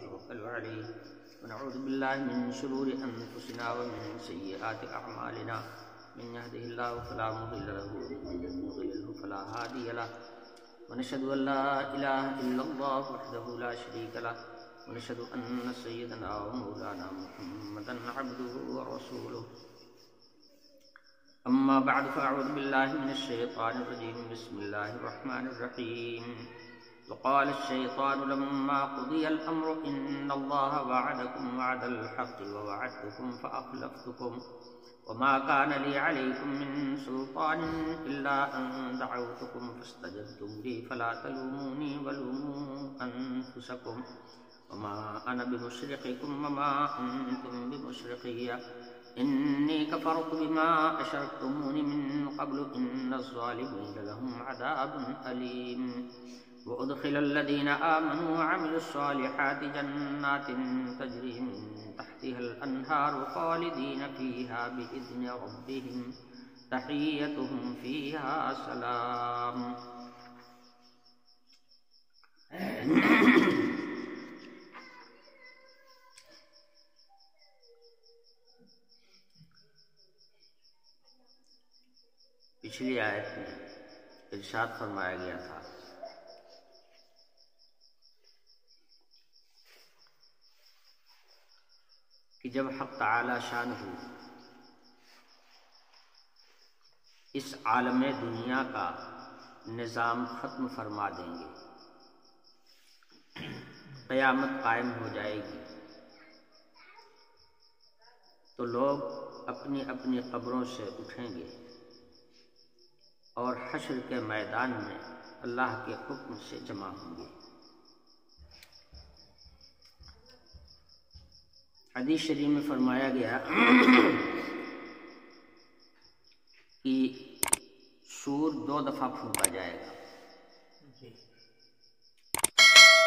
ونتوكل عليه ونعوذ بالله من شرور أنفسنا ومن سيئات أعمالنا من يهده الله فلا مضل له ومن يضلل فلا هادي له ونشهد أن لا إله إلا الله وحده لا شريك له ونشهد أن سيدنا ومولانا محمدا عبده ورسوله أما بعد فأعوذ بالله من الشيطان الرجيم بسم الله الرحمن الرحيم وقال الشيطان لما قضي الأمر إن الله وعدكم وعد الحق ووعدتكم فأخلفتكم وما كان لي عليكم من سلطان إلا أن دعوتكم فاستجبتم لي فلا تلوموني ولوموا أنفسكم وما أنا بمشرككم وما أنتم بمشركي إني كفرت بما أشركتمون من قبل إن الظالمين لهم عذاب أليم وأدخل الذين آمنوا وعملوا الصالحات جنات تجري من تحتها الأنهار خالدين فيها بإذن ربهم تحيتهم فيها سلام. پچھلی آیت میں ارشاد فرمایا گیا تھا کہ جب حق تعالی شانہ اس عالم دنیا کا نظام ختم فرما دیں گے، قیامت قائم ہو جائے گی، تو لوگ اپنی اپنی قبروں سے اٹھیں گے اور حشر کے میدان میں اللہ کے حکم سے جمع ہوں گے. حدیث شریف میں فرمایا گیا کہ سور 2 دفعہ پھونکا جائے گا.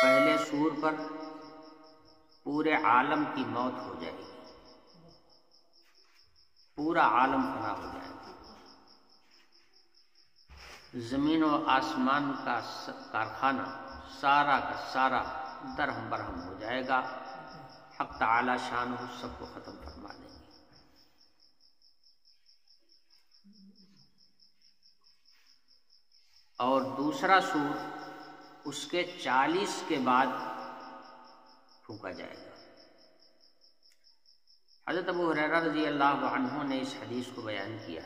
پہلے سور پر پورے عالم کی موت ہو جائے گی، پورا عالم فنا ہو جائے گا، زمین و آسمان کا کارخانہ سارا کا سارا درہم برہم ہو جائے گا. حق تعالی شانہ سب کو ختم فرما دیں گے. اور دوسرا سور اس کے 40 کے بعد پھونکا جائے گا. حضرت ابو ہریرہ رضی اللہ عنہ نے اس حدیث کو بیان کیا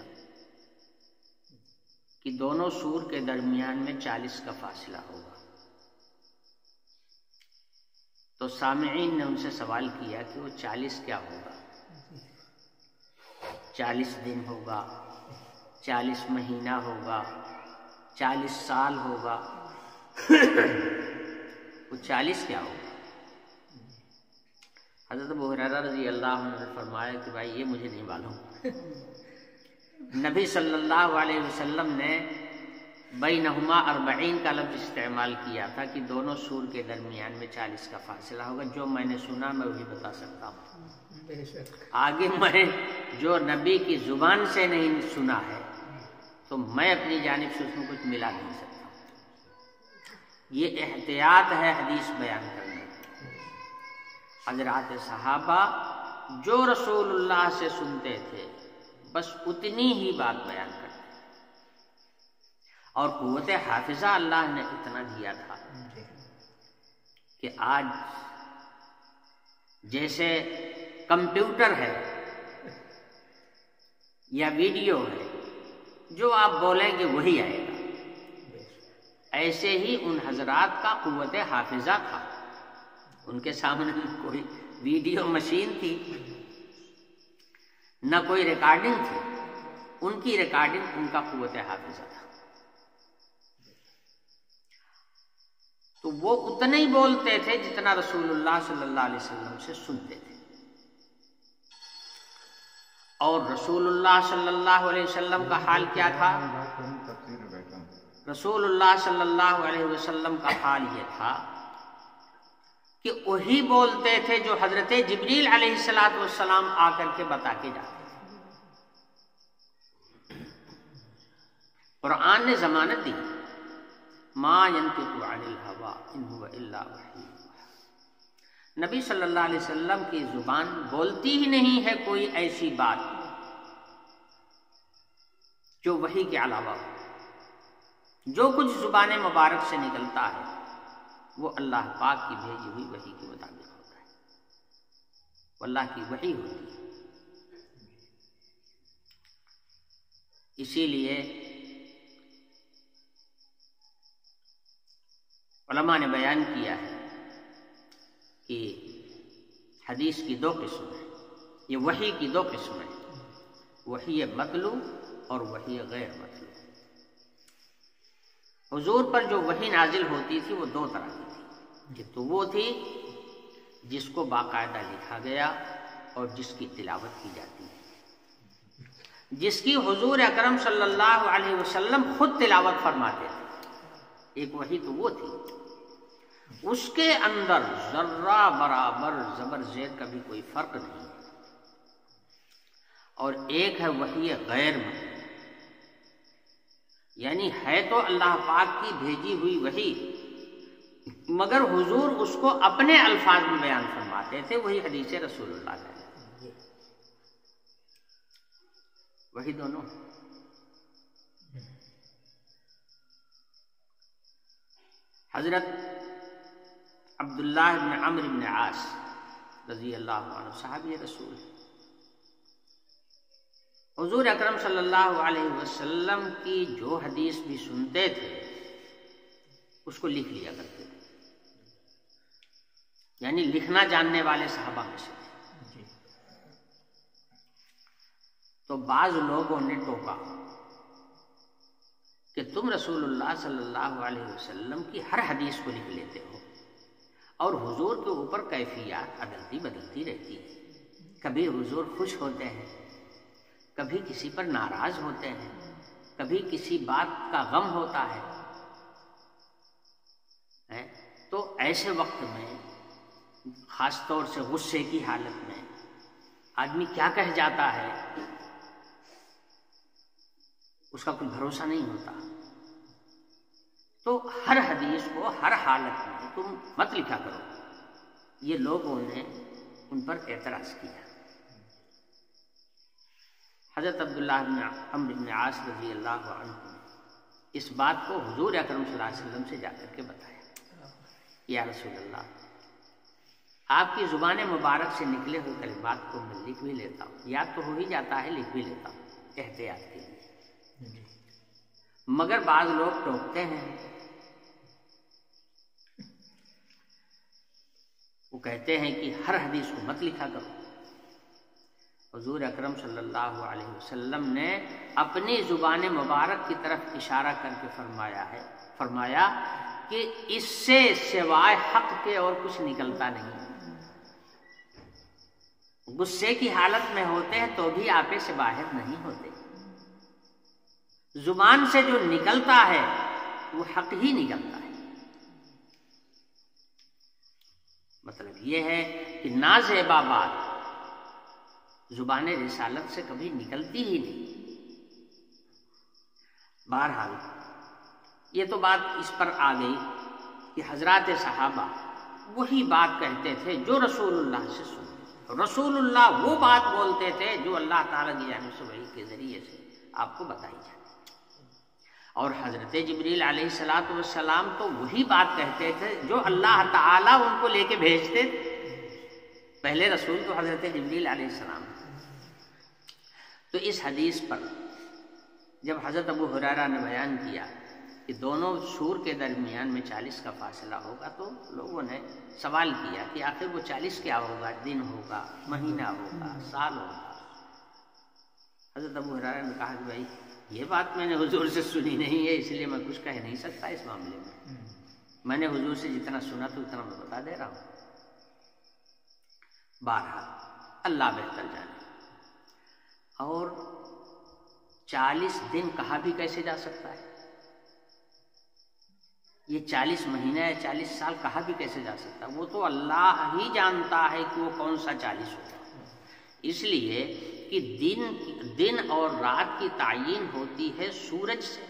کہ دونوں سور کے درمیان میں 40 کا فاصلہ ہوگا. تو سامعین نے ان سے سوال کیا کہ وہ 40 کیا ہوگا؟ 40 دن ہوگا، 40 مہینہ ہوگا، 40 سال ہوگا، وہ 40 کیا ہوگا؟ حضرت ابو ہریرہ رضی اللہ عنہ نے فرمایا کہ بھائی یہ مجھے نہیں معلوم. نبی صلی اللہ علیہ وسلم نے بینہما 40 کا لفظ استعمال کیا تھا کہ دونوں سور کے درمیان میں 40 کا فاصلہ ہوگا. جو میں نے سنا میں وہی بتا سکتا ہوں. آگے میں جو نبی کی زبان سے نہیں سنا ہے تو میں اپنی جانب سے اس میں کچھ ملا نہیں سکتا. یہ احتیاط ہے حدیث بیان کرنے کی. حضرات صحابہ جو رسول اللہ سے سنتے تھے بس اتنی ہی بات بیان کرتے، اور قوت حافظہ اللہ نے اتنا دیا تھا کہ آج جیسے کمپیوٹر ہے یا ویڈیو ہے، جو آپ بولیں گے وہی آئے گا، ایسے ہی ان حضرات کا قوت حافظہ تھا. ان کے سامنے کوئی ویڈیو مشین تھی نہ کوئی ریکارڈنگ تھی، ان کی ریکارڈنگ ان کا قوت حافظہ تھا. تو وہ اتنے ہی بولتے تھے جتنا رسول اللہ صلی اللہ علیہ وسلم سے سنتے تھے. اور رسول اللہ صلی اللہ علیہ وسلم کا حال کیا تھا؟ رسول اللہ صلی اللہ علیہ وسلم کا حال یہ تھا کہ وہی بولتے تھے جو حضرت جبریل علیہ السلام آ کر کے بتا کے جاتے تھے. قرآن نے ضمانت دی ما ينطق عن الهوى ان هو الا وحی. نبی صلی اللہ علیہ وسلم کی زبان بولتی ہی نہیں ہے کوئی ایسی بات جو وحی کے علاوہ ہو۔ جو کچھ زبان مبارک سے نکلتا ہے وہ اللہ پاک کی بھیجی ہوئی وحی کے مطابق ہوتا ہے، وہ اللہ کی وحی ہوتی ہے۔ اسی لیے علماء نے بیان کیا ہے کہ حدیث کی دو قسم ہیں، یہ وحی کی دو قسم ہیں، وحی مطلوع اور وحی غیر مطلوع۔ حضور پر جو وحی نازل ہوتی تھی وہ دو طرح کی تھی، ایک تو وہ تھی جس کو باقاعدہ لکھا گیا اور جس کی تلاوت کی جاتی ہے، جس کی حضور اکرم صلی اللہ علیہ وسلم خود تلاوت فرماتے تھے۔ ایک وحی تو وہ تھی، اس کے اندر ذرہ برابر زبر زیر کا بھی کوئی فرق نہیں ہے، اور ایک ہے وحی غیر مطلوع، یعنی ہے تو اللہ پاک کی بھیجی ہوئی وحی، مگر حضور اس کو اپنے الفاظ میں بیان فرماتے تھے، وہی حدیث رسول اللہ کا ہے، وہی دونوں۔ حضرت عبداللہ بن عمرو بن عاص رضی اللہ عنہ صحابی رسول، حضور اکرم صلی اللہ علیہ وسلم کی جو حدیث بھی سنتے تھے اس کو لکھ لیا کرتے تھے، یعنی لکھنا جاننے والے صحابہ میں سے تھے۔ تو بعض لوگوں نے ٹوکا کہ تم رسول اللہ صلی اللہ علیہ وسلم کی ہر حدیث کو لکھ لیتے ہو، اور حضور کے اوپر کیفیات عدلتی بدلتی رہتی ہے، کبھی حضور خوش ہوتے ہیں، کبھی کسی پر ناراض ہوتے ہیں، کبھی کسی بات کا غم ہوتا ہے۔ تو ایسے وقت میں خاص طور سے غصے کی حالت میں آدمی کیا کہہ جاتا ہے اس کا کوئی بھروسہ نہیں ہوتا۔ تو ہر حدیث کو ہر حالت میں تم مت لکھا کرو، یہ لوگوں نے ان پر اعتراض کیا۔ حضرت عبداللہ بن عمرو بن عاص رضی اللہ عنہ نے اس بات کو حضور اکرم صلی اللہ علیہ وسلم سے جا کر کے بتایا، یا رسول اللہ، آپ کی زبان مبارک سے نکلے ہوئے کلمات کو میں لکھ بھی لیتا ہوں، یاد تو ہو ہی جاتا ہے، لکھ بھی لیتا ہوں احتیاط کے لیے، مگر بعض لوگ ٹوکتے ہیں، وہ کہتے ہیں کہ ہر حدیث کو مت لکھا کرو۔ حضور اکرم صلی اللہ علیہ وسلم نے اپنی زبان مبارک کی طرف اشارہ کر کے فرمایا کہ اس سے سوائے حق کے اور کچھ نکلتا نہیں۔ غصے کی حالت میں ہوتے ہیں تو بھی آپے سے باہر نہیں ہوتے، زبان سے جو نکلتا ہے وہ حق ہی نکلتا ہے۔ مطلب یہ ہے کہ نازیبا بات زبان رسالت سے کبھی نکلتی ہی نہیں۔ بہرحال یہ تو بات اس پر آ گئی کہ حضرات صحابہ وہی بات کہتے تھے جو رسول اللہ سے سنتے، رسول اللہ وہ بات بولتے تھے جو اللہ تعالیٰ کی جانب سے وحی کے ذریعے سے آپ کو بتائی جاتی، اور حضرت جبریل علیہ الصلوۃ والسلام تو وہی بات کہتے تھے جو اللہ تعالیٰ ان کو لے کے بھیجتے تھے۔ پہلے رسول تو حضرت جبریل علیہ السلام۔ تو اس حدیث پر جب حضرت ابو ہریرہ نے بیان کیا کہ دونوں سور کے درمیان میں 40 کا فاصلہ ہوگا، تو لوگوں نے سوال کیا کہ آخر وہ 40 کیا ہوگا، دن ہوگا، مہینہ ہوگا، سال ہوگا؟ حضرت ابو ہریرہ نے کہا کہ بھائی یہ بات میں نے حضور سے سنی نہیں ہے، اس لیے میں کچھ کہہ نہیں سکتا اس معاملے میں نے حضور سے جتنا سنا تو اتنا میں بتا دے رہا ہوں۔ بہرحال اللہ بہتر جانے۔ اور 40 دن کہا بھی کیسے جا سکتا ہے، یہ 40 مہینہ یا 40 سال کہا بھی کیسے جا سکتا ہے؟ وہ تو اللہ ہی جانتا ہے کہ وہ کون سا 40 ہوگا۔ اس لیے کہ دن اور رات کی تعیین ہوتی ہے سورج سے،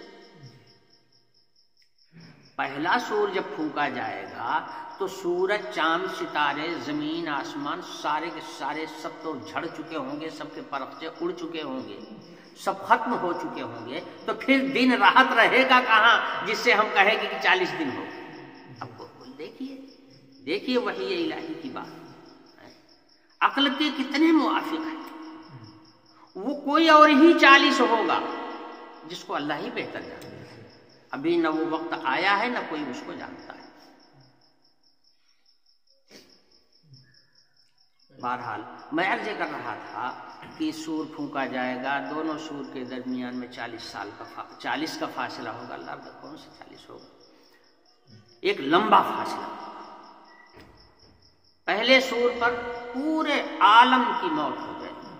پہلا سور جب پھونکا جائے گا تو سورج چاند ستارے زمین آسمان سارے کے سارے سب تو جھڑ چکے ہوں گے، سب کے پرخچے اڑ چکے ہوں گے، سب ختم ہو چکے ہوں گے، تو پھر دن راحت رہے گا کہاں جس سے ہم کہیں گے کہ 40 دن ہو گئے؟ اب دیکھیے وحی الہی کی بات عقل کے کتنے موافق ہے۔ وہ کوئی اور ہی 40 ہوگا جس کو اللہ ہی بہتر جانتا ہے۔ ابھی نہ وہ وقت آیا ہے نہ کوئی اس کو جانتا ہے۔ بہرحال میں عرض کر رہا تھا کہ سور پھونکا جائے گا، دونوں سور کے درمیان میں 40 کا فاصلہ ہوگا۔ اللہ کون سے 40 ہوگا؟ ایک لمبا فاصلہ۔ پہلے سور پر پورے عالم کی موت ہو جائے گی،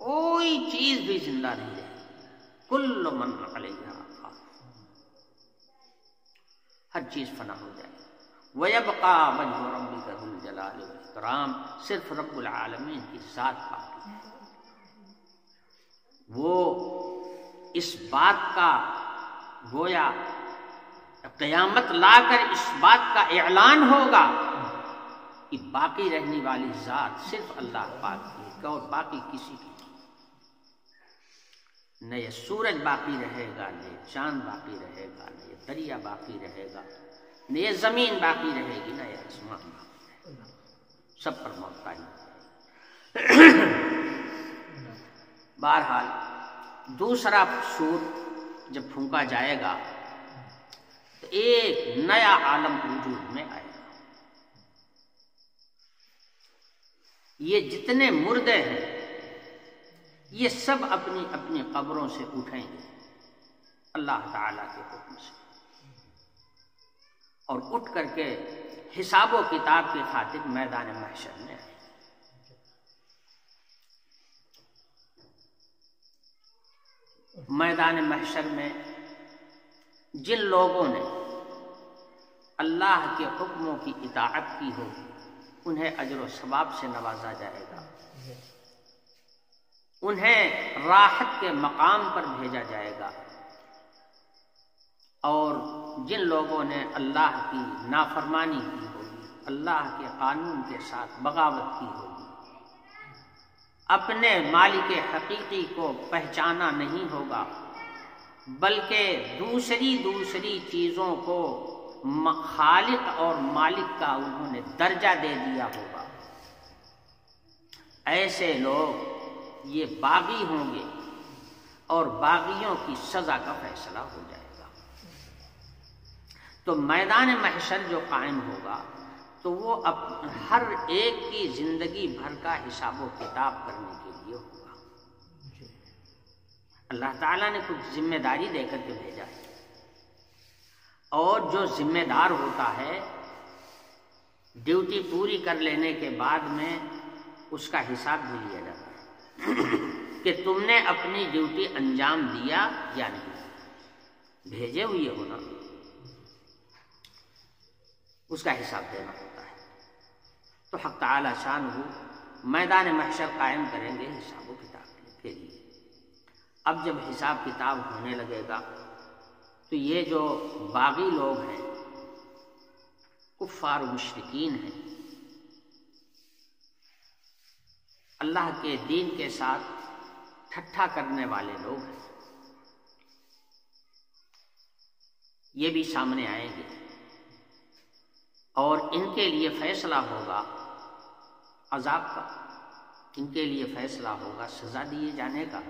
کوئی چیز بھی زندہ نہیں رہے گی، کل من علیہا فان، ہر چیز فنا ہو جائے گی۔ وَيَبْقَى وَجْهُ رَبِّكَ ذُو الْجَلَالِ وَالْإِكْرَامِ، صرف رب العالمین کی ذات باقی ہے۔ وہ اس بات کا گویا قیامت لا کر اس بات کا اعلان ہوگا کہ باقی رہنے والی ذات صرف اللہ پاک کی ہے اور باقی کسی کی نہیں۔ نہ یہ سورج باقی رہے گا، نہ یہ چاند باقی رہے گا، نہ یہ دریا باقی رہے گا، نہ یہ زمین باقی رہے گی، نہ یہ آسمان باقی رہے گا، سب پر موت قائم ہو جائے گی۔ بہرحال دوسرا سور جب پھونکا جائے گا تو ایک نیا عالم وجود میں آئے گا۔ یہ جتنے مردے ہیں یہ سب اپنی اپنی قبروں سے اٹھیں گے اللہ تعالی کے حکم سے، اور اٹھ کر کے حساب و کتاب کی خاطر میدان محشر میں آئے۔ میدان محشر میں جن لوگوں نے اللہ کے حکموں کی اطاعت کی ہوگی انہیں اجر و ثواب سے نوازا جائے گا، انہیں راحت کے مقام پر بھیجا جائے گا، اور جن لوگوں نے اللہ کی نافرمانی کی ہوگی، اللہ کے قانون کے ساتھ بغاوت کی ہوگی، اپنے مالک حقیقی کو پہچانا نہیں ہوگا، بلکہ دوسری چیزوں کو خالق اور مالک کا انہوں نے درجہ دے دیا ہوگا، ایسے لوگ یہ باغی ہوں گے اور باغیوں کی سزا کا فیصلہ ہو جائے گا۔ تو میدان محشر جو قائم ہوگا تو وہ ہر ایک کی زندگی بھر کا حساب و کتاب کرنے کے لیے ہوگا۔ اللہ تعالیٰ نے کچھ ذمہ داری دے کر کے بھیجا ہے، اور جو ذمہ دار ہوتا ہے ڈیوٹی پوری کر لینے کے بعد میں اس کا حساب بھی لیا جاتا ہے کہ تم نے اپنی ڈیوٹی انجام دیا یا نہیں، بھیجے ہوئے ہونا، اس کا حساب دینا ہوتا ہے۔ تو حق تعالی شانہ میدان محشر قائم کریں گے حساب و کتاب کے لیے۔ اب جب حساب کتاب ہونے لگے گا تو یہ جو باغی لوگ ہیں، کفار و مشرکین ہیں، اللہ کے دین کے ساتھ ٹھٹھا کرنے والے لوگ ہیں، یہ بھی سامنے آئیں گے، اور ان کے لیے فیصلہ ہوگا عذاب کا، ان کے لیے فیصلہ ہوگا سزا دیے جانے کا۔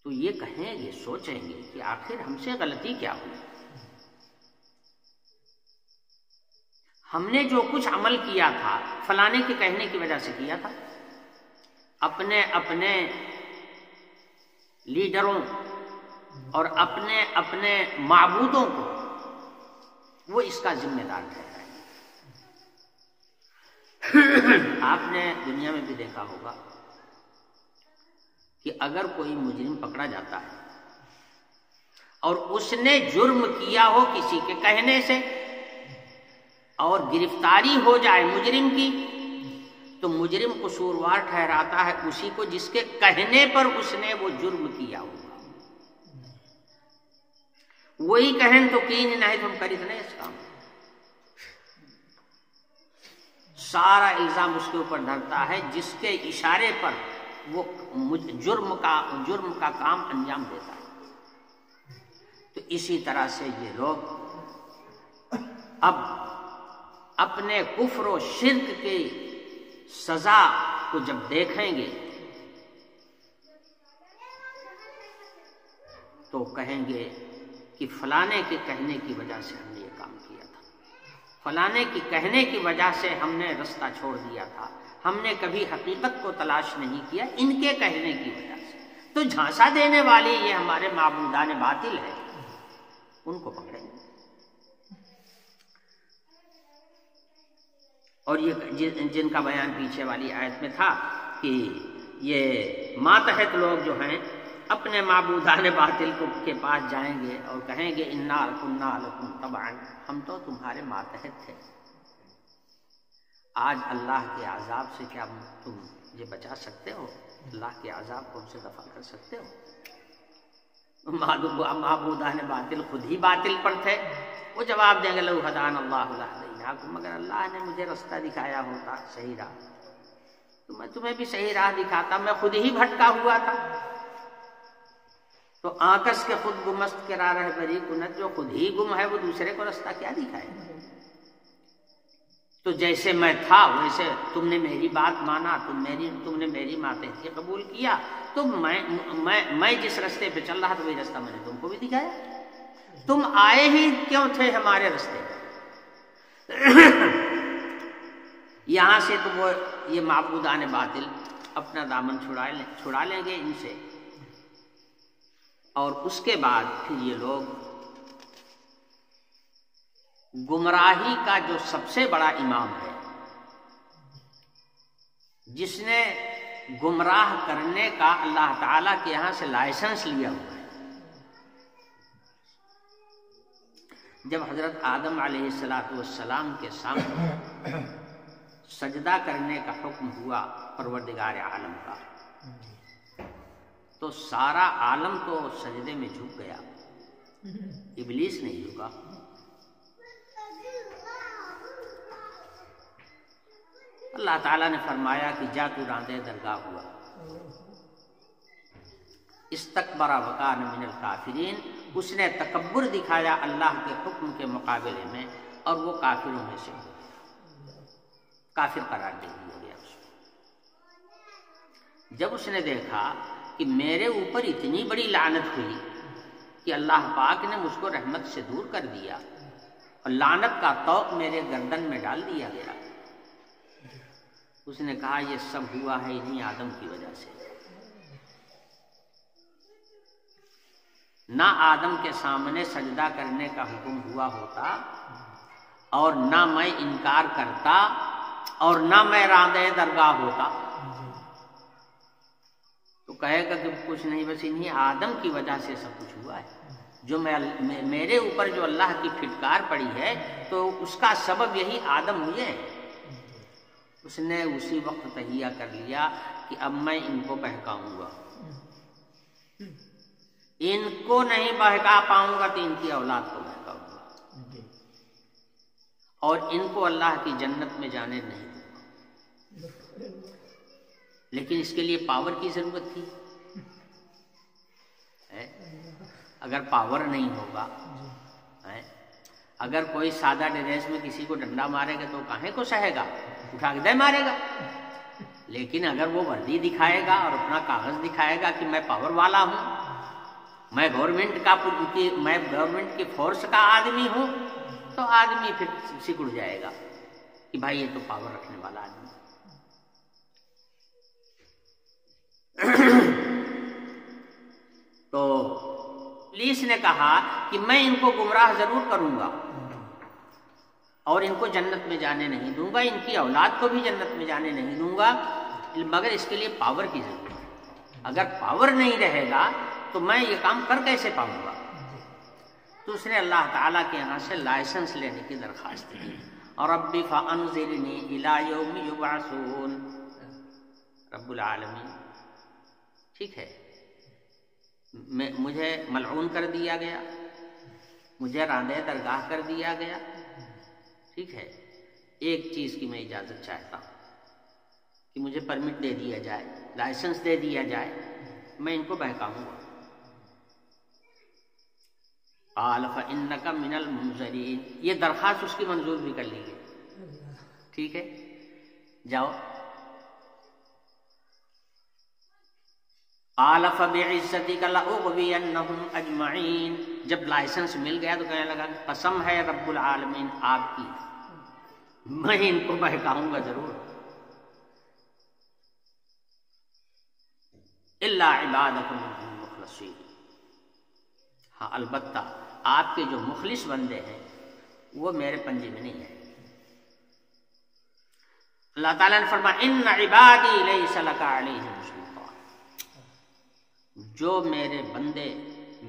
تو یہ کہیں گے، سوچیں گے کہ آخر ہم سے غلطی کیا ہوئی، ہم نے جو کچھ عمل کیا تھا فلانے کے کہنے کی وجہ سے کیا تھا، اپنے اپنے لیڈروں اور اپنے اپنے معبودوں کو وہ اس کا ذمہ دار ٹھہرائیں۔ آپ نے دنیا میں بھی دیکھا ہوگا کہ اگر کوئی مجرم پکڑا جاتا ہے اور اس نے جرم کیا ہو کسی کے کہنے سے اور گرفتاری ہو جائے مجرم کی، تو مجرم قصوروار ٹھہراتا ہے اسی کو جس کے کہنے پر اس نے وہ جرم کیا ہوگا۔ وہی کہیں تو کین نہیں تم کرت نہیں اس کام. سارا الزام اس کے اوپر دھرتا ہے جس کے اشارے پر وہ جرم کا کام انجام دیتا ہے. تو اسی طرح سے یہ لوگ اب اپنے کفر و شرک کی سزا کو جب دیکھیں گے تو کہیں گے کہ فلانے کے کہنے کی وجہ سے ہم نے یہ کام کیا تھا، فلانے کی کہنے کی وجہ سے ہم نے رستہ چھوڑ دیا تھا، ہم نے کبھی حقیقت کو تلاش نہیں کیا، ان کے کہنے کی وجہ سے. تو جھانسا دینے والی یہ ہمارے معبودان باطل ہے، ان کو پکڑیں گے. اور یہ جن کا بیان پیچھے والی آیت میں تھا کہ یہ ماتحت لوگ جو ہیں اپنے معبودان باطل کے پاس جائیں گے اور کہیں گے انا کنا لکم تبعا، ہم تو تمہارے ماتحت تھے. آج اللہ کے عذاب سے کیا تم یہ بچا سکتے ہو؟ اللہ کے عذاب کو ہم سے دفع کر سکتے ہو؟ معبودان باطل خود ہی باطل پر تھے. وہ جواب دیں گے لو ہدان اللہ لہدیناکم، مگر اللہ نے مجھے رستہ دکھایا ہوتا صحیح راہ تو میں تمہیں بھی صحیح راہ دکھاتا، میں خود ہی بھٹکا ہوا تھا. تو آکس کے خود گمست کرا رہبری کنت، جو خود ہی گم ہے وہ دوسرے کو رستہ کیا دکھائے؟ تو جیسے میں تھا ویسے تم نے میری بات مانا، تم نے میری ماتحتی قبول کیا، تو میں جس رستے پہ چل رہا تھا وہی رستہ میں نے تم کو بھی دکھایا. تم آئے ہی کیوں تھے ہمارے رستے پہ؟ یہاں سے تو وہ یہ معبودان باطل اپنا دامن چھڑا لیں گے ان سے، اور اس کے بعد پھر یہ لوگ گمراہی کا جو سب سے بڑا امام ہے، جس نے گمراہ کرنے کا اللہ تعالیٰ کے یہاں سے لائسنس لیا ہوا ہے. جب حضرت آدم علیہ السلام کے سامنے سجدہ کرنے کا حکم ہوا پروردگار عالم کا، تو سارا عالم تو سجدے میں جھک گیا، ابلیس نہیں جھکا. اللہ تعالیٰ نے فرمایا کہ جا تو راندے درگاہ ہوا. استکبر وکان من الکافرین، اس نے تکبر دکھایا اللہ کے حکم کے مقابلے میں اور وہ کافروں میں سے ہو گیا، کافر قرار دے دیا گیا اس کو. جب اس نے دیکھا کہ میرے اوپر اتنی بڑی لعنت ہوئی کہ اللہ پاک نے مجھ کو رحمت سے دور کر دیا اور لعنت کا طوق میرے گردن میں ڈال دیا گیا، اس نے کہا یہ سب ہوا ہے انہیں آدم کی وجہ سے. نہ آدم کے سامنے سجدہ کرنے کا حکم ہوا ہوتا، اور نہ میں انکار کرتا، اور نہ میں راندے درگاہ ہوتا. تو کہے گا کہ کچھ نہیں، بس انہیں آدم کی وجہ سے سب کچھ ہوا ہے. جو میرے اوپر جو اللہ کی پھٹکار پڑی ہے تو اس کا سبب یہی آدم ہوئے ہیں. اس نے اسی وقت تہیہ کر لیا کہ اب میں ان کو بہکاؤں گا، ان کو نہیں بہکا پاؤں گا تو ان کی اولاد کو بہکاؤں گا، اور ان کو اللہ کی جنت میں جانے نہیں دوں گا. لیکن اس کے لیے پاور کی ضرورت تھی. اگر پاور نہیں ہوگا، اگر کوئی سادہ ڈریس میں کسی کو ڈنڈا مارے گا تو کہیں کو سہے گا، اٹھا کے دے مارے گا. لیکن اگر وہ وردی دکھائے گا اور اپنا کاغذ دکھائے گا کہ میں پاور والا ہوں، میں گورنمنٹ کی فورس کا آدمی ہوں، تو آدمی پھر سکڑ جائے گا کہ بھائی یہ تو پاور رکھنے والا آدمی. تو ابلیس نے کہا کہ میں ان کو گمراہ ضرور کروں گا اور ان کو جنت میں جانے نہیں دوں گا، ان کی اولاد کو بھی جنت میں جانے نہیں دوں گا، مگر اس کے لیے پاور کی ضرورت ہے. اگر پاور نہیں رہے گا تو میں یہ کام کر کیسے پاؤں گا؟ تو اس نے اللہ تعالیٰ کے یہاں سے لائسنس لینے کی درخواست کی. اور رب فانظرنی الی یوم یبعثون، رب العالمین ٹھیک ہے، مجھے ملعون کر دیا گیا، مجھے راندہ درگاہ کر دیا گیا، ٹھیک ہے، ایک چیز کی میں اجازت چاہتا ہوں کہ مجھے پرمٹ دے دیا جائے، لائسنس دے دیا جائے، میں ان کو بہکاؤں گا۔ قال فإنك من المنظرین، یہ درخواست اس کی منظور بھی کر لی گئی، ٹھیک ہے، جاؤ۔ قال فبعزتك لأغوینهم اجمعین، جب لائسنس مل گیا تو کہنے لگا قسم ہے رب العالمین آپ کی، میں ان کو بہکاؤں گا ضرور۔ الا عبادک منهم المخلصین، ہاں البتہ آپ کے جو مخلص بندے ہیں وہ میرے پنجے میں نہیں ہیں۔ اللہ تعالیٰ نے فرمایا ان عبادی لیس لک علیہم سلطان، جو میرے بندے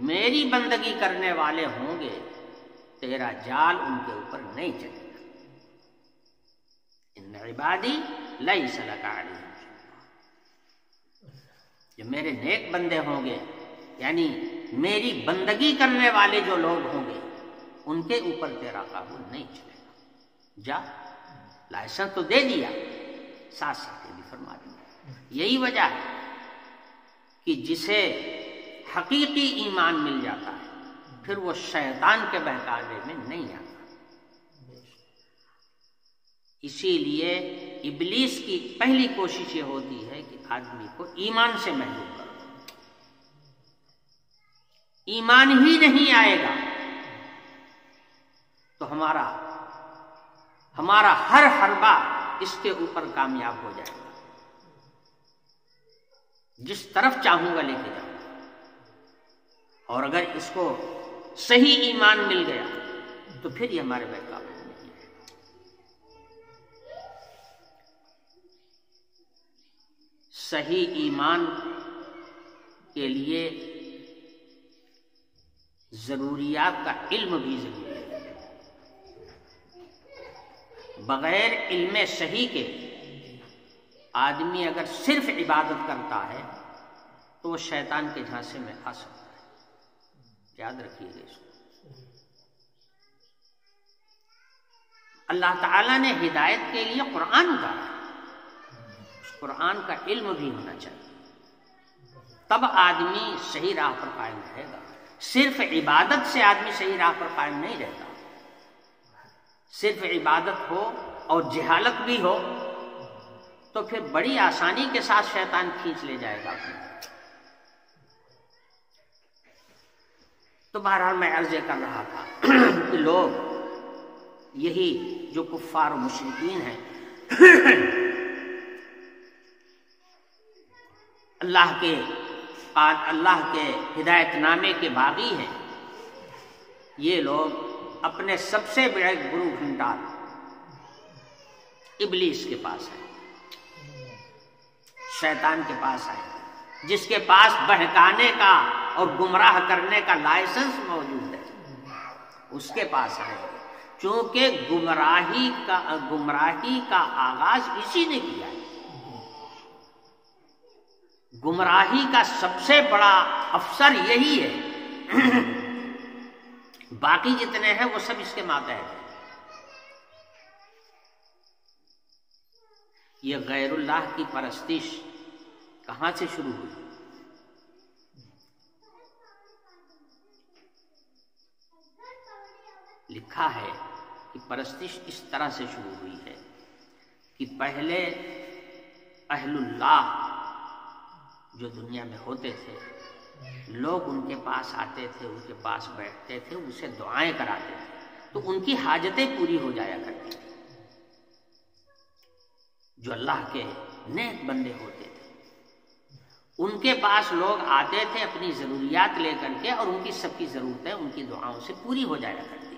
میری بندگی کرنے والے ہوں گے تیرا جال ان کے اوپر نہیں چلے گا۔ ان عبادی لیس لک علیہم سلطان، جو میرے نیک بندے ہوں گے یعنی میری بندگی کرنے والے جو لوگ ہوں گے ان کے اوپر تیرا قابو نہیں چلے گا۔ جا، لائسنس تو دے دیا، ساتھ ساتھ یہ بھی فرما دیا۔ یہی وجہ ہے کہ جسے حقیقی ایمان مل جاتا ہے پھر وہ شیطان کے بہکاوے میں نہیں آتا۔ اسی لیے ابلیس کی پہلی کوشش یہ ہوتی ہے کہ آدمی کو ایمان سے محروم کرو۔ ایمان ہی نہیں آئے گا تو ہمارا ہر حربہ اس کے اوپر کامیاب ہو جائے گا، جس طرف چاہوں گا لے کے جاؤں گا۔ اور اگر اس کو صحیح ایمان مل گیا تو پھر یہ ہمارے بہکاوے میں نہیں آئے گا۔ صحیح ایمان کے لیے ضروریات کا علم بھی ضروری ہے۔ بغیر علم صحیح کے آدمی اگر صرف عبادت کرتا ہے تو وہ شیطان کے جھانسے میں آ سکتا ہے، یاد رکھیے گا اس کو۔ اللہ تعالیٰ نے ہدایت کے لیے قرآن اتارا، اس قرآن کا علم بھی ہونا چاہیے، تب آدمی صحیح راہ پر قائم رہے گا۔ صرف عبادت سے آدمی صحیح راہ پر قائم نہیں رہتا، صرف عبادت ہو اور جہالت بھی ہو تو پھر بڑی آسانی کے ساتھ شیطان کھینچ لے جائے گا اپنے۔ تو بہرحال میں عرض کر رہا تھا کہ لوگ یہی جو کفار و مشرکین ہیں اللہ کے ہدایت نامے کے باغی ہیں، یہ لوگ اپنے سب سے بڑے گرو گھنٹال ابلیس کے پاس ہے، شیطان کے پاس ہے، جس کے پاس بہکانے کا اور گمراہ کرنے کا لائسنس موجود ہے، اس کے پاس ہے۔ چونکہ گمراہی کا آغاز اسی نے کیا ہے، گمراہی کا سب سے بڑا افسر یہی ہے، باقی جتنے ہیں وہ سب اس کے ماتحت ہیں۔ یہ غیر اللہ کی پرستش کہاں سے شروع ہوئی؟ لکھا ہے کہ پرستش اس طرح سے شروع ہوئی ہے کہ پہلے اہل اللہ جو دنیا میں ہوتے تھے، لوگ ان کے پاس آتے تھے، ان کے پاس بیٹھتے تھے، ان سے دعائیں کراتے تھے تو ان کی حاجتیں پوری ہو جایا کرتی تھی۔ جو اللہ کے نیک بندے ہوتے تھے ان کے پاس لوگ آتے تھے اپنی ضروریات لے کر کے، اور ان کی سب کی ضرورتیں ان کی دعاؤں سے پوری ہو جایا کرتی تھی۔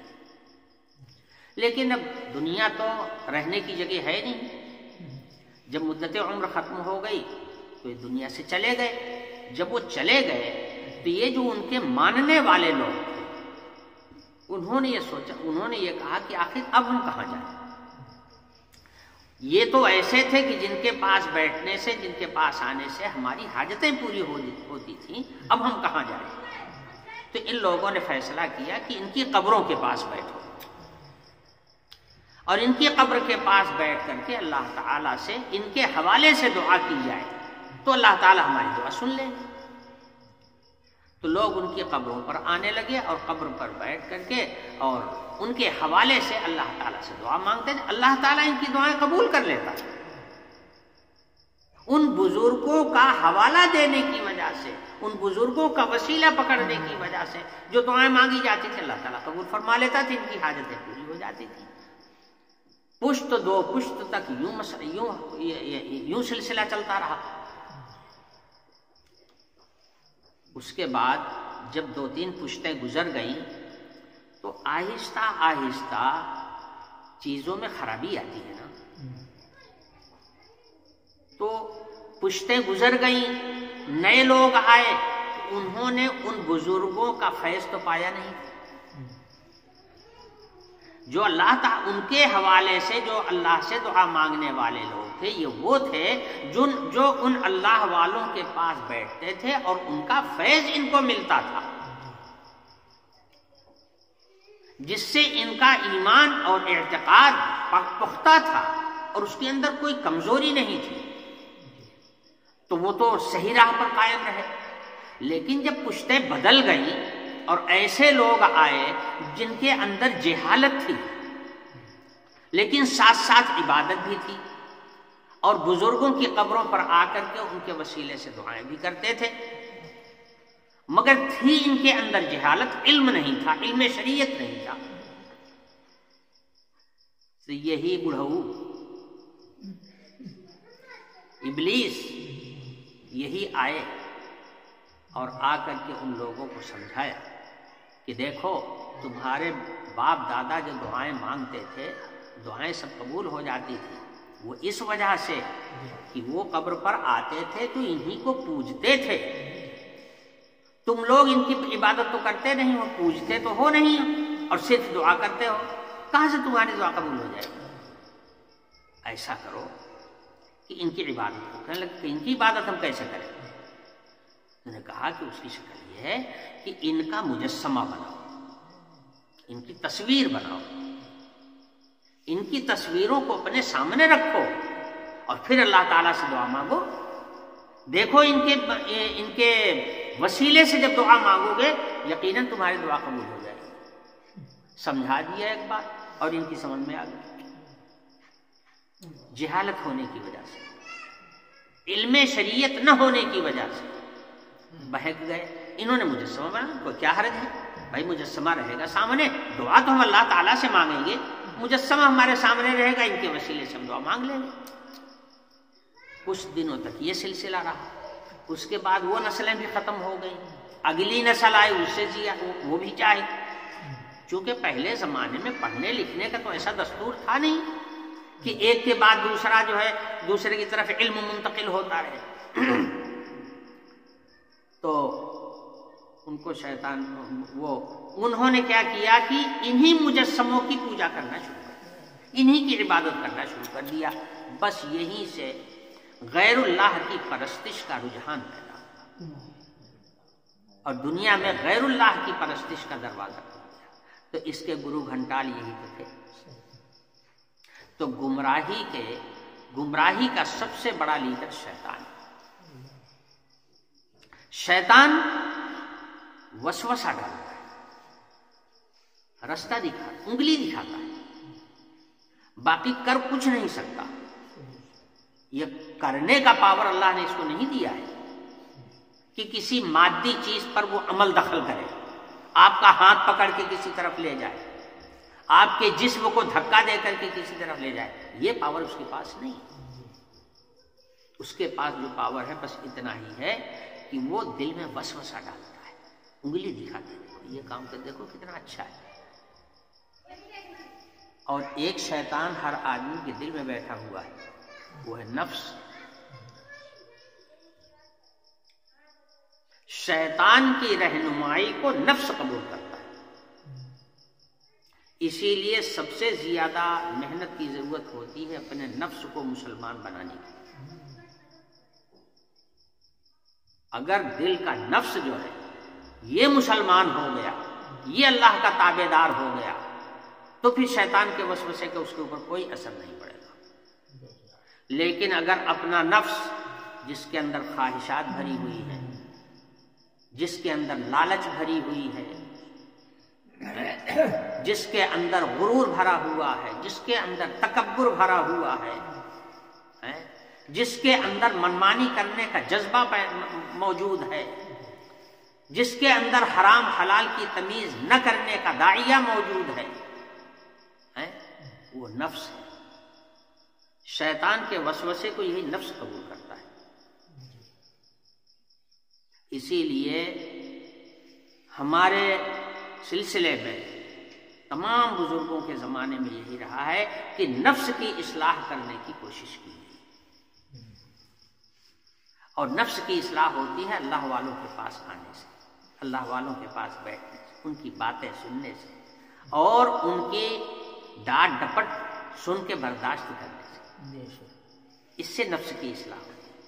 لیکن اب دنیا تو رہنے کی جگہ ہے نہیں، جب مدت عمر ختم ہو گئی تو یہ دنیا سے چلے گئے۔ جب وہ چلے گئے تو یہ جو ان کے ماننے والے لوگ تھے انہوں نے یہ سوچا، انہوں نے یہ کہا کہ آخر اب ہم کہاں جائیں؟ یہ تو ایسے تھے کہ جن کے پاس بیٹھنے سے، جن کے پاس آنے سے ہماری حاجتیں پوری ہوتی تھیں، اب ہم کہاں جائیں؟ تو ان لوگوں نے فیصلہ کیا کہ ان کی قبروں کے پاس بیٹھو اور ان کی قبر کے پاس بیٹھ کر کے اللہ تعالیٰ سے ان کے حوالے سے دعا کی جائے تو اللہ تعالیٰ ہماری دعا سن لیں گے۔ تو لوگ ان کی قبروں پر آنے لگے اور قبر پر بیٹھ کر کے اور ان کے حوالے سے اللہ تعالیٰ سے دعا مانگتے تھے۔ اللہ تعالیٰ ان کی دعائیں قبول کر لیتا۔ ان بزرگوں کا حوالہ دینے کی وجہ سے، ان بزرگوں کا وسیلہ پکڑنے کی وجہ سے جو دعائیں مانگی جاتی تھی اللہ تعالیٰ قبول فرما لیتا تھا، ان کی حاجتیں پوری ہو جاتی تھی۔ پشت دو پشت تک یوں سلسلہ چلتا رہا۔ اس کے بعد جب 2-3 پشتیں گزر گئیں تو آہستہ آہستہ چیزوں میں خرابی آتی ہے نا، تو پشتیں گزر گئیں، نئے لوگ آئے، انہوں نے ان بزرگوں کا فیض تو پایا نہیں۔ جو اللہ تعالیٰ ان کے حوالے سے جو اللہ سے دعا مانگنے والے لوگ تھے، یہ وہ تھے جو ان اللہ والوں کے پاس بیٹھتے تھے اور ان کا فیض ان کو ملتا تھا، جس سے ان کا ایمان اور اعتقاد پختہ تھا اور اس کے اندر کوئی کمزوری نہیں تھی، تو وہ تو صحیح راہ پر قائم رہے۔ لیکن جب پشتیں بدل گئیں اور ایسے لوگ آئے جن کے اندر جہالت تھی لیکن ساتھ ساتھ عبادت بھی تھی، اور بزرگوں کی قبروں پر آ کر کے ان کے وسیلے سے دعائیں بھی کرتے تھے، مگر تھی ان کے اندر جہالت، علم نہیں تھا، علم شریعت نہیں تھا۔ تو یہی بڑھؤ ابلیس یہی آئے اور آ کر کے ان لوگوں کو سمجھایا کہ دیکھو تمہارے باپ دادا جو دعائیں مانگتے تھے، دعائیں سب قبول ہو جاتی تھی، وہ اس وجہ سے کہ وہ قبر پر آتے تھے تو انہی کو پوجتے تھے۔ تم لوگ ان کی عبادت تو کرتے نہیں ہو، پوجتے تو ہو نہیں اور صرف دعا کرتے ہو، کہاں سے تمہاری دعا قبول ہو جائے گی؟ ایسا کرو کہ ان کی عبادت کرو۔ کہنے لگے کہ ان کی عبادت ہم کیسے کریں؟ انہوں نے کہا کہ اس کی شکل یہ ہے کہ ان کا مجسمہ بناؤ، ان کی تصویر بناؤ، ان کی تصویروں کو اپنے سامنے رکھو اور پھر اللہ تعالیٰ سے دعا مانگو۔ دیکھو ان کے وسیلے سے جب دعا مانگو گے یقیناً تمہاری دعا قبول ہو جائے گی۔ سمجھا دیا ایک بات اور ان کی سمجھ میں آ گئی۔ جہالت ہونے کی وجہ سے، علم شریعت نہ ہونے کی وجہ سے بہک گئے۔ انہوں نے مجسمہ بنا، کوئی کیا حرج ہے بھائی، مجسمہ رہے گا سامنے، دعا تو ہم اللہ تعالیٰ سے مانگیں گے، مجسمہ ہمارے سامنے رہے گا، ان کے وسیلے سے ہم دعا مانگ لیں گے۔ کچھ دنوں تک یہ سلسلہ رہا، اس کے بعد وہ نسلیں بھی ختم ہو گئیں، اگلی نسل آئی، اس سے وہ بھی چاہے، چونکہ پہلے زمانے میں پڑھنے لکھنے کا تو ایسا دستور تھا نہیں کہ ایک کے بعد دوسرا جو ہے دوسرے کی طرف علم منتقل ہوتا رہے۔ تو ان کو شیطان انہوں نے کیا کیا کہ انہی مجسموں کی پوجا کرنا شروع کر دیا، انہی کی عبادت کرنا شروع کر دیا۔ بس یہیں سے غیر اللہ کی پرستش کا رجحان پیدا ہوا اور دنیا میں غیر اللہ کی پرستش کا دروازہ کھل گیا۔ تو اس کے گرو گھنٹال یہی تو تھے۔ تو گمراہی کا سب سے بڑا لیڈر شیطان۔ شیطان وسوسہ ڈالتا ہے، راستہ دکھاتا، انگلی دکھاتا ہے، باقی کر کچھ نہیں سکتا۔ یہ کرنے کا پاور اللہ نے اس کو نہیں دیا ہے کہ کسی مادی چیز پر وہ عمل دخل کرے، آپ کا ہاتھ پکڑ کے کسی طرف لے جائے، آپ کے جسم کو دھکا دے کر کے کسی طرف لے جائے، یہ پاور اس کے پاس نہیں۔ اس کے پاس جو پاور ہے بس اتنا ہی ہے کہ وہ دل میں وسوسہ ڈالتا ہے، انگلی دکھاتے دیکھو یہ کام کر، دیکھو کتنا اچھا ہے۔ اور ایک شیطان ہر آدمی کے دل میں بیٹھا ہوا ہے، وہ ہے نفس۔ شیطان کی رہنمائی کو نفس قبول کرتا ہے، اسی لیے سب سے زیادہ محنت کی ضرورت ہوتی ہے اپنے نفس کو مسلمان بنانے کی۔ اگر دل کا نفس جو ہے یہ مسلمان ہو گیا، یہ اللہ کا تابعدار ہو گیا، تو پھر شیطان کے وسوسے کا اس کے اوپر کوئی اثر نہیں پڑے گا۔ لیکن اگر اپنا نفس جس کے اندر خواہشات بھری ہوئی ہیں، جس کے اندر لالچ بھری ہوئی ہے، جس کے اندر غرور بھرا ہوا ہے، جس کے اندر تکبر بھرا ہوا ہے، جس کے اندر منمانی کرنے کا جذبہ موجود ہے، جس کے اندر حرام حلال کی تمیز نہ کرنے کا داعیہ موجود ہے، وہ نفس ہے۔ شیطان کے وسوسے کو یہی نفس قبول کرتا ہے۔ اسی لیے ہمارے سلسلے میں تمام بزرگوں کے زمانے میں یہی رہا ہے کہ نفس کی اصلاح کرنے کی کوشش کی، اور نفس کی اصلاح ہوتی ہے اللہ والوں کے پاس آنے سے، اللہ والوں کے پاس بیٹھنے سے، ان کی باتیں سننے سے، اور ان کی ڈانٹ ڈپٹ سن کے برداشت کرنے سے، اس سے نفس کی اصلاح ہوتی ہے۔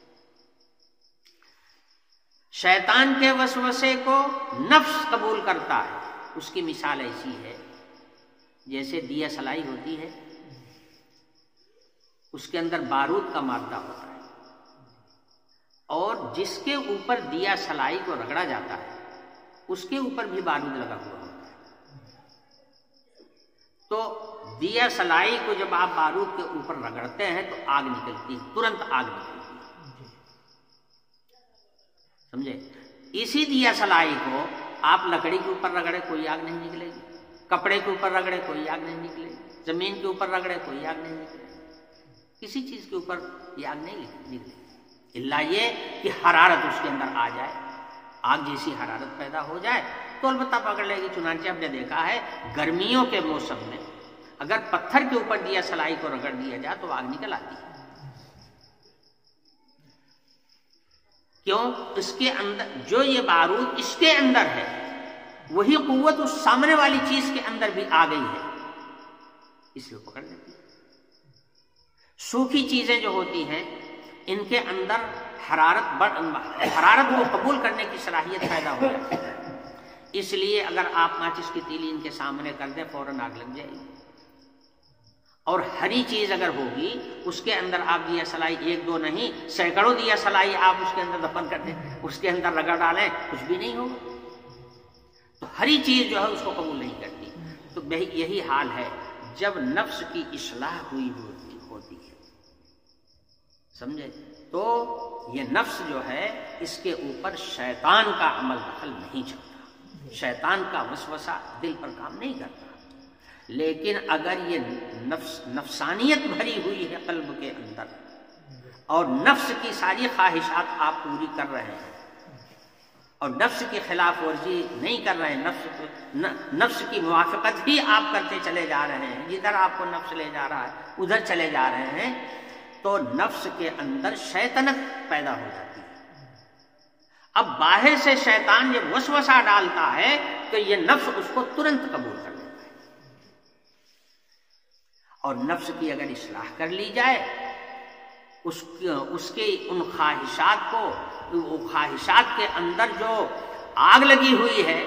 شیطان کے وسوسے کو نفس قبول کرتا ہے۔ اس کی مثال ایسی ہے جیسے دیا سلائی ہوتی ہے، اس کے اندر بارود کا مادہ ہوتا ہے، اور جس کے اوپر دیا سلائی کو رگڑا جاتا ہے اس کے اوپر بھی بارود لگا ہوا ہوتا ہے۔ تو دیا سلائی کو جب آپ بارود کے اوپر رگڑتے ہیں تو آگ نکلتی ہے، ترنت آگ نکلتی ہے، سمجھے؟ اسی دیا سلائی کو آپ لکڑی کے اوپر رگڑے کوئی آگ نہیں نکلے گی، کپڑے کے اوپر رگڑے کوئی آگ نہیں نکلے گی، زمین کے اوپر رگڑے کوئی آگ نہیں نکلے گی، کسی چیز کے اوپر یہ آگ نہیں نکلے گی، الا یہ کہ حرارت اس کے اندر آ جائے، آگ جیسی حرارت پیدا ہو جائے تو البتہ پکڑ لے گی۔ چنانچہ ہم نے دیکھا ہے گرمیوں کے موسم میں اگر پتھر کے اوپر دیا سلائی کو رگڑ دیا جائے تو آگ نکل آتی ہے۔ کیوں؟ اس کے اندر جو یہ بارود اس کے اندر ہے وہی قوت اس سامنے والی چیز کے اندر بھی آ گئی ہے، اس لیے پکڑ لیتی ہے۔ سوکھی چیزیں جو ہوتی ہیں ان کے اندر حرارت کو قبول کرنے کی صلاحیت پیدا ہو جاتی ہے، اس لیے اگر آپ ماچس کی تیلی ان کے سامنے کر دیں فوراً آگ لگ جائے گی۔ اور ہری چیز اگر ہوگی اس کے اندر آپ دیا سلائی ایک دو نہیں سینکڑوں دیا سلائی آپ اس کے اندر دفن کر دیں، اس کے اندر رگڑ ڈالیں، کچھ بھی نہیں ہوگا۔ تو ہری چیز جو ہے اس کو قبول نہیں کرتی۔ تو یہی حال ہے جب نفس کی اصلاح ہوئی ہوتی ہے، سمجھے؟ تو یہ نفس جو ہے اس کے اوپر شیطان کا عمل دخل نہیں چلتا، شیطان کا وسوسہ دل پر کام نہیں کرتا۔ لیکن اگر یہ نفسانیت بھری ہوئی ہے قلب کے اندر اور نفس کی ساری خواہشات آپ پوری کر رہے ہیں اور نفس کی خلاف ورزی نہیں کر رہے ہیں، نفس کی موافقت ہی آپ کرتے چلے جا رہے ہیں، جدھر آپ کو نفس لے جا رہا ہے ادھر چلے جا رہے ہیں، تو نفس کے اندر شیطنت پیدا ہو جاتی ہے۔ اب باہر سے شیطان جب وسوسہ ڈالتا ہے تو یہ نفس اس کو ترنت قبول کر لیتا ہے، اور نفس کی اگر اصلاح کر لی جائے، اس کے ان خواہشات کو، خواہشات کے اندر جو آگ لگی ہوئی ہے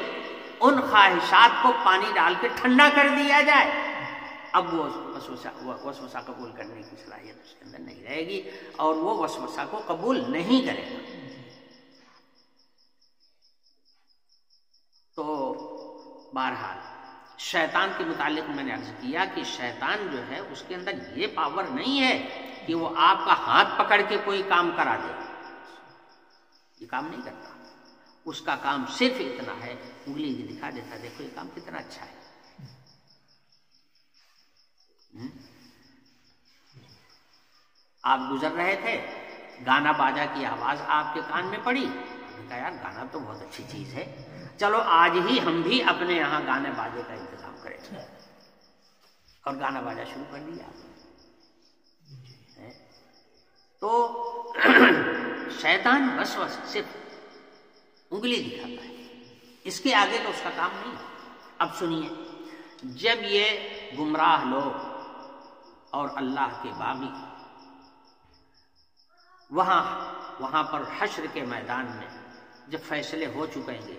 ان خواہشات کو پانی ڈال کے ٹھنڈا کر دیا جائے، اب وہ وسوسہ قبول کرنے کی صلاحیت اس کے اندر نہیں رہے گی اور وہ وسوسہ کو قبول نہیں کرے گا۔ تو بہرحال شیطان کے متعلق میں نے عرض کیا کہ شیطان جو ہے اس کے اندر یہ پاور نہیں ہے کہ وہ آپ کا ہاتھ پکڑ کے کوئی کام کرا دے، یہ کام نہیں کرتا۔ اس کا کام صرف اتنا ہے، انگلی دکھا دیتا، دیکھو یہ کام کتنا اچھا ہے۔ آپ گزر رہے تھے، گانا باجا کی آواز آپ کے کان میں پڑی، آپ نے کہا یار گانا تو بہت اچھی چیز ہے، چلو آج ہی ہم بھی اپنے یہاں گانے باجے کا انتظام کریں، اور گانا باجا شروع کر دیا آپ نے۔ تو شیطان بس صرف انگلی دکھاتا ہے، اس کے آگے تو اس کا کام نہیں۔ اب سنیے، جب یہ گمراہ لوگ اور اللہ کے باغی وہاں پر حشر کے میدان میں جب فیصلے ہو چکیں گے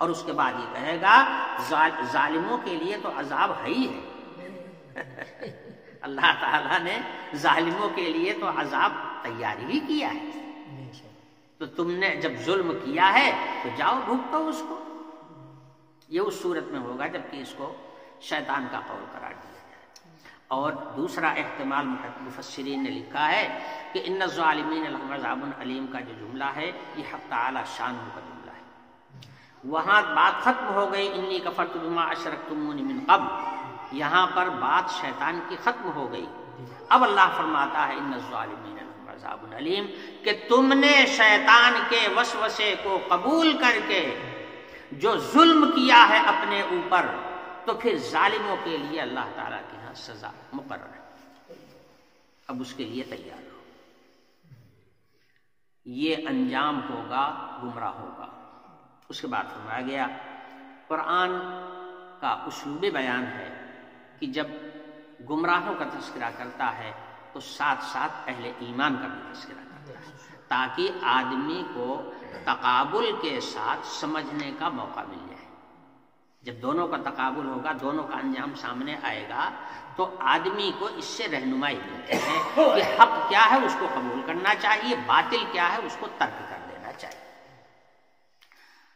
اور اس کے بعد یہ کہے گا ظالموں کے لیے تو عذاب ہے ہی ہے اللہ تعالیٰ نے ظالموں کے لیے تو عذاب تیاری ہی کیا ہے. تو تم نے جب ظلم کیا ہے تو جاؤ بھگتو اس کو. یہ اس صورت میں ہوگا جبکہ اس کو شیطان کا قول قرار دیا جائے. اور دوسرا احتمال مفسرین نے لکھا ہے کہ ان الظالمین لهم عذاب علیم کا جو جملہ ہے یہ حق تعالی شان کا جملہ ہے. وہاں بات ختم ہو گئی انی کفرت بما اشرکتمون من قبل، یہاں پر بات شیطان کی ختم ہو گئی. اب اللہ فرماتا ہے ان الظالمین لهم عذاب علیم، کہ تم نے شیطان کے وسوسے کو قبول کر کے جو ظلم کیا ہے اپنے اوپر، تو پھر ظالموں کے لیے اللہ تعالیٰ کے ہاں سزا مقرر ہے. اب اس کے لیے تیار ہو. یہ انجام ہوگا گمراہ ہوگا. اس کے بعد فرمایا گیا قرآن کا اسلوب بیان ہے کہ جب گمراہوں کا تذکرہ کرتا ہے تو ساتھ ساتھ اہل ایمان کا بھی تذکرہ کرتا ہے، تاکہ آدمی کو تقابل کے ساتھ سمجھنے کا موقع مل جائے. جب دونوں کا تقابل ہوگا، دونوں کا انجام سامنے آئے گا، تو آدمی کو اس سے رہنمائی ملتی ہے کہ حق کیا ہے اس کو قبول کرنا چاہیے، باطل کیا ہے اس کو ترک کر دینا چاہیے.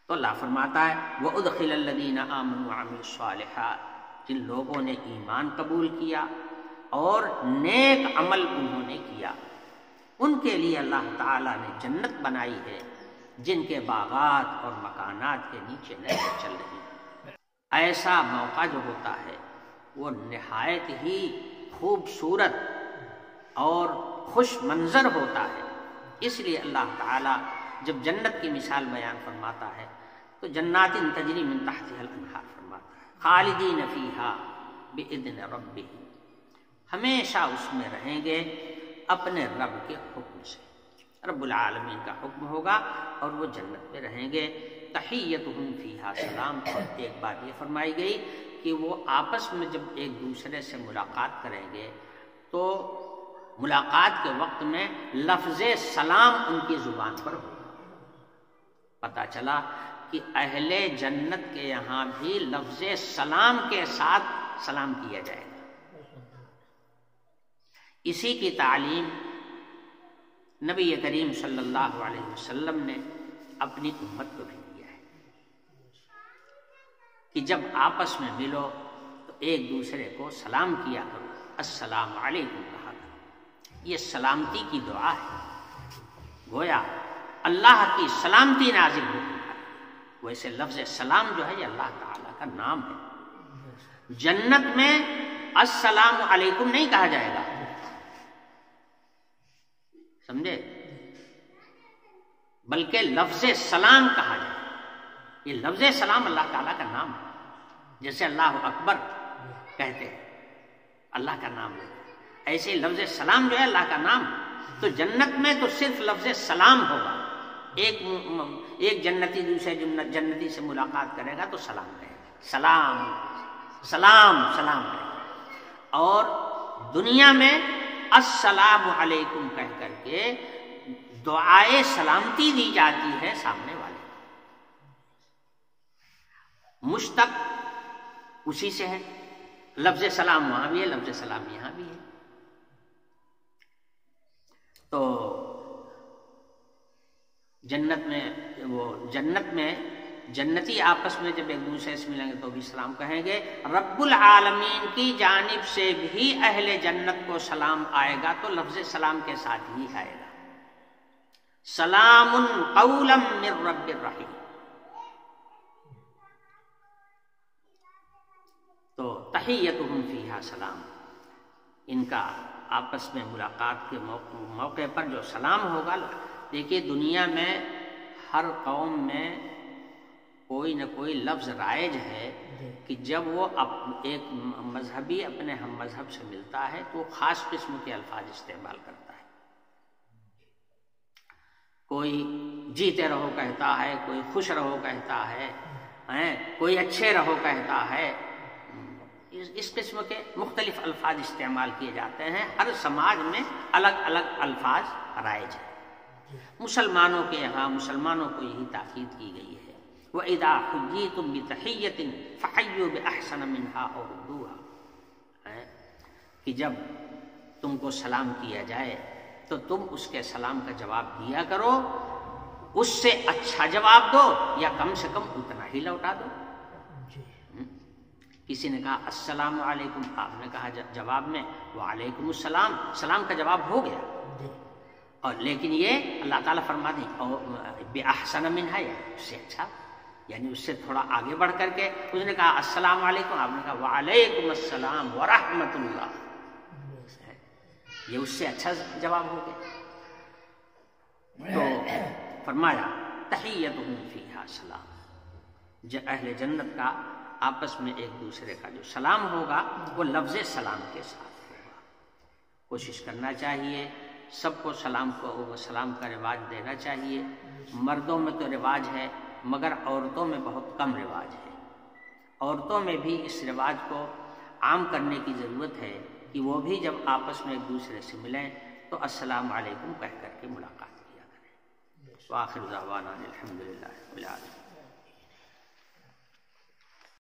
تو اللہ فرماتا ہے وَأُدْخِلَ الَّذِينَ آمَنُوا وَعَمِلُوا الصَّالِحَاتِ، جن لوگوں نے ایمان قبول کیا اور نیک عمل انہوں نے کیا، ان کے لیے اللہ تعالیٰ نے جنت بنائی ہے جن کے باغات اور مکانات کے نیچے نہریں چل رہی ہیں. ایسا موقع جو ہوتا ہے وہ نہایت ہی خوبصورت اور خوش منظر ہوتا ہے. اس لیے اللہ تعالیٰ جب جنت کی مثال بیان فرماتا ہے تو جنات تجری من تحتها الانہار فرماتا ہے، خالدین فیہا باذن ربہم، ہمیشہ اس میں رہیں گے اپنے رب کے حکم سے. رب العالمین کا حکم ہوگا اور وہ جنت میں رہیں گے. تحیتہم فیہا سلام. اور ایک بات یہ فرمائی گئی کہ وہ آپس میں جب ایک دوسرے سے ملاقات کریں گے تو ملاقات کے وقت میں لفظ سلام ان کی زبان پر ہوگا. پتہ چلا کہ اہل جنت کے یہاں بھی لفظ سلام کے ساتھ سلام کیا جائے گا. اسی کی تعلیم نبی کریم صلی اللہ علیہ وسلم نے اپنی امت کو بھی دیا ہے کہ جب آپس میں ملو تو ایک دوسرے کو سلام کیا کرو، السلام علیکم کہا کرو. یہ سلامتی کی دعا ہے، گویا اللہ کی سلامتی نازل ہوتی ہے. ویسے لفظ سلام جو ہے یہ اللہ تعالیٰ کا نام ہے. جنت میں السلام علیکم نہیں کہا جائے گا، سمجھے، بلکہ لفظ سلام کہا جائے. یہ لفظ سلام اللہ تعالیٰ کا نام ہے. جیسے اللہ اکبر کہتے ہیں اللہ کا نام ہے، ایسے لفظ سلام جو ہے اللہ کا نام. تو جنت میں تو صرف لفظ سلام ہوگا. ایک جنتی دوسرے جنتی سے ملاقات کرے گا تو سلام کہے گا، سلام سلام سلام کہے گا. اور دنیا میں السلام علیکم کہہ کر کے دعائے سلامتی دی جاتی ہے سامنے والے کو. مشتق اسی سے ہے. لفظ سلام وہاں بھی ہے، لفظ سلام یہاں بھی ہے. تو جنت میں جنتی آپس میں جب ایک دوسرے سے ملیں گے تو بھی سلام کہیں گے. رب العالمین کی جانب سے بھی اہل جنت کو سلام آئے گا تو لفظ سلام کے ساتھ ہی آئے گا، سلام قولا من رب الرحیم. تو تحیتہم فیہا سلام، ان کا آپس میں ملاقات کے موقع پر جو سلام ہوگا. دیکھیے دنیا میں ہر قوم میں کوئی نہ کوئی لفظ رائج ہے کہ جب وہ ایک مذہبی اپنے ہم مذہب سے ملتا ہے تو خاص قسم کے الفاظ استعمال کرتا ہے. کوئی جیتے رہو کہتا ہے، کوئی خوش رہو کہتا ہے، کوئی اچھے رہو کہتا ہے. اس قسم کے مختلف الفاظ استعمال کیے جاتے ہیں. ہر سماج میں الگ الگ الفاظ رائج ہیں. مسلمانوں کے یہاں مسلمانوں کو یہی تاکید کی گئی ہے وَإِذَا حُيِّيتُم بِتَحِيَّةٍ فَحَيُّوا بِأَحْسَنَ مِنْهَا أَوْ رُدُّوهَا، کہ جب تم کو سلام کیا جائے تو تم اس کے سلام کا جواب دیا کرو، اس سے اچھا جواب دو یا کم سے کم اتنا ہی لوٹا دو۔ کسی نے کہا السلام علیکم، آپ نے کہا جواب میں وعلیکم السلام، سلام کا جواب ہو گیا، اور لیکن یہ اللہ تعالیٰ فرما دیں بِأَحْسَنَ مِنْهَا، اس سے اچھا، یعنی اس سے تھوڑا آگے بڑھ کر کے اس نے کہا السلام علیکم، آپ نے کہا وعلیکم السلام ورحمۃ اللہ، یہ اس سے اچھا جواب ہو گیا۔ تو فرمایا تحیتہم فیہا سلام، اہل جنت کا آپس میں ایک دوسرے کا جو سلام ہوگا وہ لفظ سلام کے ساتھ ہوگا۔ کوشش کرنا چاہیے سب کو سلام کا رواج دینا چاہیے۔ مردوں میں تو رواج ہے مگر عورتوں میں بہت کم رواج ہے، عورتوں میں بھی اس رواج کو عام کرنے کی ضرورت ہے کہ وہ بھی جب آپس میں ایک دوسرے سے ملیں تو السلام علیکم کہہ کر کے ملاقات کیا کریں۔ وآخر دعوانا الحمدللہ رب العالمین۔